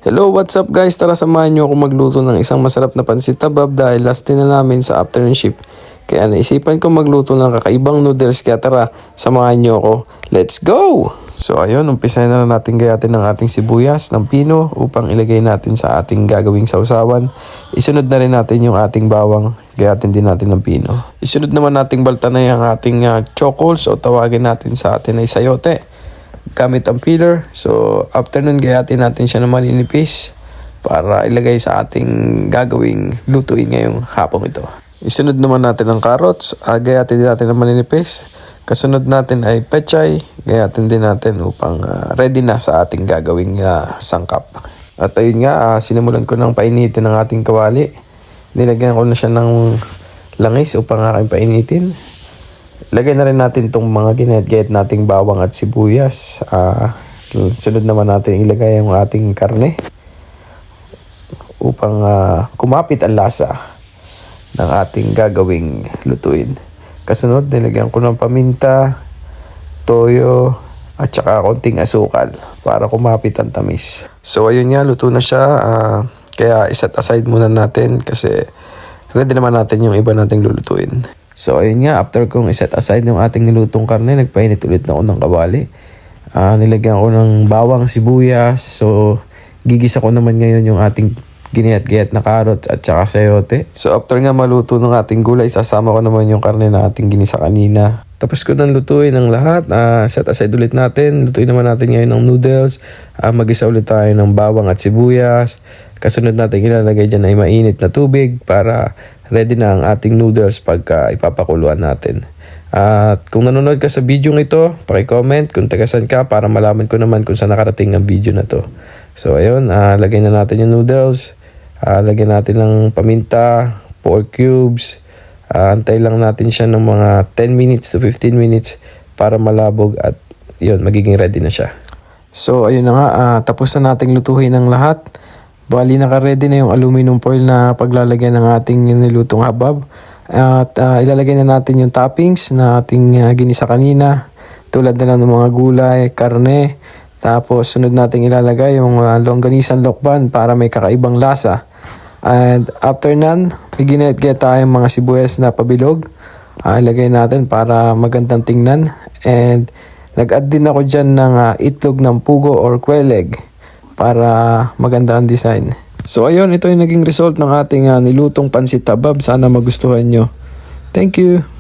Hello, what's up guys? Tara samahan nyo ako magluto ng isang masarap na pansit tabab dahil last din na namin sa afternoon shift. Kaya naisipan ko magluto ng kakaibang noodles kaya tara, samahan nyo ako. Let's go! So ayun, umpisahan na natin gayatin ng ating sibuyas ng pino upang ilagay natin sa ating gagawing sausawan. Isunod na rin natin yung ating bawang, gayatin din natin ng pino. Isunod naman nating baltanay ang ating chokols o tawagin natin sa atin ay sayote. Gamit ang peeler. So, after nun, gayatin natin siya ng maninipis para ilagay sa ating gagawing lutuin ngayong hapong ito. Isunod naman natin ang carrots. Gayatin din natin ng maninipis. Kasunod natin ay pechay. Gayatin din natin upang ready na sa ating gagawing sangkap. At ayun nga, sinimulan ko ng painitin ng ating kawali. Nilagyan ko na siya ng langis upang aking painitin. Lagay na rin natin itong mga ginayat-gayat nating bawang at sibuyas. Sunod naman natin ilagay yung ating karne upang kumapit ang lasa ng ating gagawing lutuin. Kasunod, nilagyan ko ng paminta, toyo, at saka konting asukal para kumapit ang tamis. So ayun nga, luto na siya. Kaya iset aside muna natin kasi ready naman natin yung iba nating lulutuin. So ayun nga, after kong iset aside yung ating nilutong karne, nagpainit ulit na ako ng kawali. Nilagyan ko ng bawang, sibuyas. So gigisa ko naman ngayon yung ating ginayat-gayat na carrots at saka sayote. So after nga maluto ng ating gulay, sasama ko naman yung karne na ating ginisa kanina. Tapos ko nang lutuin ang lahat. Set aside ulit natin. Lutuin naman natin ngayon ng noodles. Magisa ulit tayo ng bawang at sibuyas. Kasunod natin ilalagay dyan ay mainit na tubig para ready na ang ating noodles pagka ipapakuluan natin. At kung nanonood ka sa video ito, paki-comment kung tagasan ka para malaman ko naman kung saan nakarating ang video na to. So ayun, lagay na natin yung noodles. Lagyan natin ng paminta, pork cubes. Antay lang natin siya ng mga 10 minutes to 15 minutes para malabog at yun, magiging ready na siya. So ayun na nga, tapos na nating lutuhin ang lahat. Bali naka-ready na yung aluminum foil na paglalagyan ng ating nilutong habab. At ilalagay na natin yung toppings na ating ginisa kanina. Tulad na lang ng mga gulay, karne. Tapos sunod natin ilalagay yung longganisan lokban para may kakaibang lasa. And after nan, ginayat-gayat tayong mga sibuyas na pabilog. Ilagay natin para magandang tingnan. And nag-add din ako dyan ng itlog ng pugo or quail egg para maganda ang design. So ayun, ito yung naging result ng ating nilutong pansit tabab. Sana magustuhan nyo. Thank you!